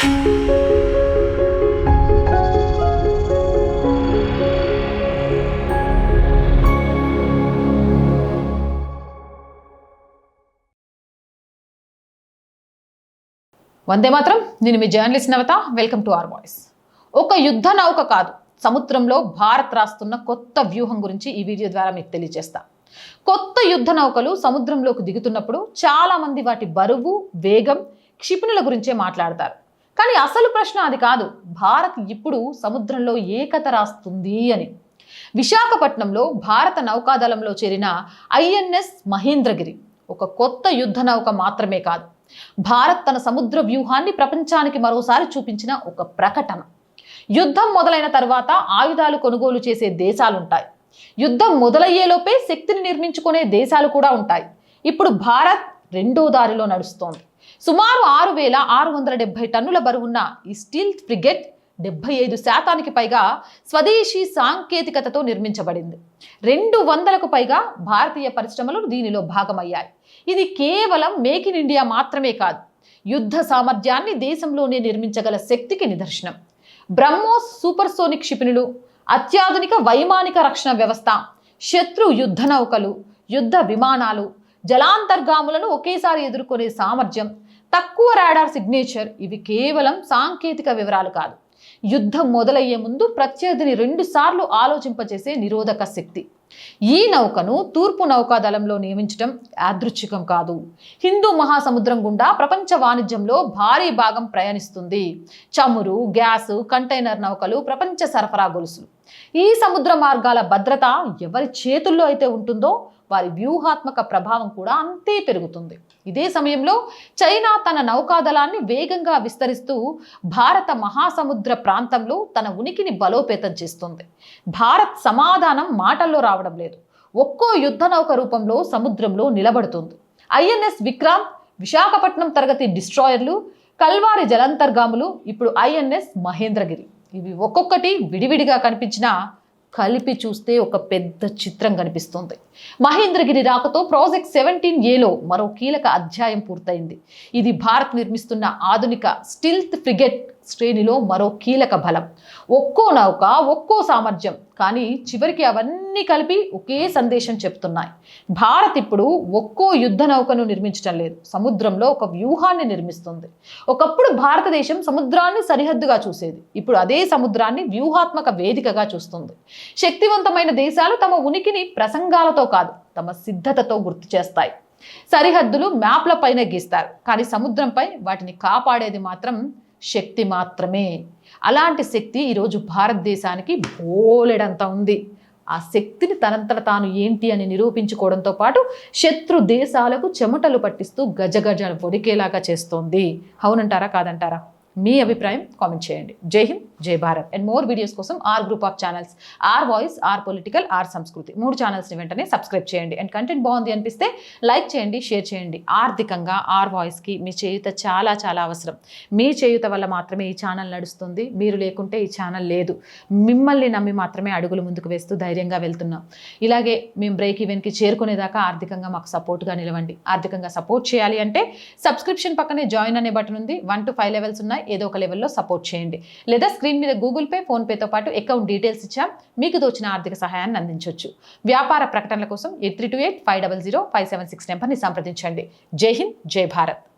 వందే మాత్రం. నేను మీ journalist Navata. Welcome to our voice. ఒక యుద్ధ నౌక కాదు, సముద్రంలో భారత్ రాస్తున్న కొత్త వ్యూహం గురించి ఈ వీడియో ద్వారా మీకు తెలియజేస్తా. కొత్త యుద్ధ నౌకలు సముద్రంలోకి దిగుతున్నప్పుడు చాలా మంది వాటి బరువు, వేగం, క్షిపణుల గురించే మాట్లాడతారు. కానీ అసలు ప్రశ్న అది కాదు. భారత్ ఇప్పుడు సముద్రంలో ఏకత రాస్తుంది అని. విశాఖపట్నంలో భారత నౌకాదళంలో చేరిన INS మహేంద్రగిరి ఒక కొత్త యుద్ధ నౌక మాత్రమే కాదు, భారత్ తన సముద్ర వ్యూహాన్ని ప్రపంచానికి మరోసారి చూపించిన ఒక ప్రకటన. యుద్ధం మొదలైన తర్వాత ఆయుధాలు కొనుగోలు చేసే దేశాలుంటాయి. యుద్ధం మొదలయ్యేలోపే శక్తిని నిర్మించుకునే దేశాలు కూడా ఉంటాయి. ఇప్పుడు భారత్ రెండో దారిలో నడుస్తోంది. సుమారు 6,670 టన్నుల బరువున్న ఈ స్టీల్ ఫ్రిగేట్ 75% పైగా స్వదేశీ సాంకేతికతతో నిర్మించబడింది. 200కు పైగా భారతీయ పరిశ్రమలు దీనిలో భాగమయ్యాయి. ఇది కేవలం మేక్ ఇన్ ఇండియా మాత్రమే కాదు, యుద్ధ సామర్థ్యాన్ని దేశంలోనే నిర్మించగల శక్తికి నిదర్శనం. బ్రహ్మోస్ సూపర్సోనిక్ క్షిపణులు, అత్యాధునిక వైమానిక రక్షణ వ్యవస్థ, శత్రు యుద్ధ నౌకలు, యుద్ధ విమానాలు, జలాంతర్గాములను ఒకేసారి ఎదుర్కొనే సామర్థ్యం, తక్కువ రాడార్ సిగ్నేచర్, ఇవి కేవలం సాంకేతిక వివరాలు కాదు, యుద్ధం మొదలయ్యే ముందు ప్రత్యర్థిని 2 సార్లు ఆలోచింపచేసే నిరోధక శక్తి. ఈ నౌకను తూర్పు నౌకాదళంలో నియమించడం యాదృచ్ఛికం కాదు. హిందూ మహాసముద్రం గుండా ప్రపంచ వాణిజ్యంలో భారీ భాగం ప్రయాణిస్తుంది. చమురు, గ్యాసు, కంటైనర్ నౌకలు, ప్రపంచ సరఫరా గొలుసులు. ఈ సముద్ర మార్గాల భద్రత ఎవరి చేతుల్లో అయితే ఉంటుందో వారి వ్యూహాత్మక ప్రభావం కూడా అంతే పెరుగుతుంది. ఇదే సమయంలో చైనా తన నౌకాదళాన్ని వేగంగా విస్తరిస్తూ భారత మహాసముద్ర ప్రాంతంలో తన ఉనికిని బలోపేతం చేస్తుంది. భారత్ సమాధానం మాటల్లో రావడం లేదు, ఒక్కో యుద్ధ నౌక రూపంలో సముద్రంలో నిలబడుతుంది. INS విక్రాంత్, విశాఖపట్నం తరగతి డిస్ట్రాయర్లు, కల్వారి జలాంతర్గాములు, ఇప్పుడు INS మహేంద్రగిరి. ఇవి ఒక్కొక్కటి విడివిడిగా కనిపించినా కలిపి చూస్తే ఒక పెద్ద చిత్రం కనిపిస్తుంది. మహేంద్రగిరి రాకతో ప్రాజెక్ట్ 17Aలో మరో కీలక అధ్యాయం పూర్తయింది. ఇది భారత్ నిర్మిస్తున్న ఆధునిక స్టీల్త్ ఫ్రిగేట్ శ్రేణిలో మరో కీలక బలం. ఒక్కో నౌక, ఒక్కో సామర్థ్యం, కానీ చివరికి అవన్నీ కలిపి ఒకే సందేశం చెప్తున్నాయి. భారత్ ఇప్పుడు ఒక్కో యుద్ధ నౌకను నిర్మించడం లేదు, సముద్రంలో ఒక వ్యూహాన్ని నిర్మిస్తుంది. ఒకప్పుడు భారతదేశం సముద్రాన్ని సరిహద్దుగా చూసేది, ఇప్పుడు అదే సముద్రాన్ని వ్యూహాత్మక వేదికగా చూస్తుంది. శక్తివంతమైన దేశాలు తమ ఉనికిని ప్రసంగాలతో కాదు, తమ సిద్ధతతో గుర్తు చేస్తాయి. సరిహద్దులు మ్యాప్ల పైన గీస్తారు, కానీ సముద్రంపై వాటిని కాపాడేది మాత్రం శక్తి మాత్రమే. అలాంటి శక్తి ఈరోజు భారతదేశానికి బోలెడంత ఉంది. ఆ శక్తిని తనంతట తాను ఏంటి అని నిరూపించుకోవడంతో పాటు శత్రు దేశాలకు చెమటలు పట్టిస్తూ గజగజ వణికేలాగా చేస్తోంది. అవునంటారా, కాదంటారా? మీ అభిప్రాయం కామెంట్ చేయండి. Jai Hind, Jai Bharat. And more videos కోసం R group of channels, R voice, R political, R Samskriti 3 ఛానల్స్ని వెంటనే సబ్స్క్రైబ్ చేయండి. అండ్ కంటెంట్ బాగుంది అనిపిస్తే లైక్ చేయండి, షేర్ చేయండి. ఆర్థికంగా ఆర్ వాయిస్కి మీ చేయూత చాలా చాలా అవసరం. మీ చేయూత వల్ల మాత్రమే ఈ ఛానల్ నడుస్తుంది. మీరు లేకుంటే ఈ ఛానల్ లేదు. మిమ్మల్ని నమ్మి మాత్రమే అడుగులు ముందుకు వేస్తూ ధైర్యంగా వెళ్తున్నాం. ఇలాగే మేము బ్రేక్ ఈవెన్కి చేరుకునేదాకా ఆర్థికంగా మాకు సపోర్ట్గా నిలవండి. ఆర్థికంగా సపోర్ట్ చేయాలి అంటే సబ్స్క్రిప్షన్ పక్కనే జాయిన్ అనే బటన్ ఉంది. 1 to 5 లెవెల్స్ ఉన్నాయి. ఏదో ఒక లెవెల్లో సపోర్ట్ చేయండి. లేదా స్క్రీన్ మీద గూగుల్ పే, ఫోన్ పేతో పాటు అకౌంట్ డీటెయిల్స్ ఇచ్చాం, మీకు తోచిన ఆర్థిక సహాయాన్ని అందించవచ్చు. వ్యాపార ప్రకటనల కోసం 8328 500 576 నెంబర్ని సంప్రదించండి. జై హింద్, జై భారత్.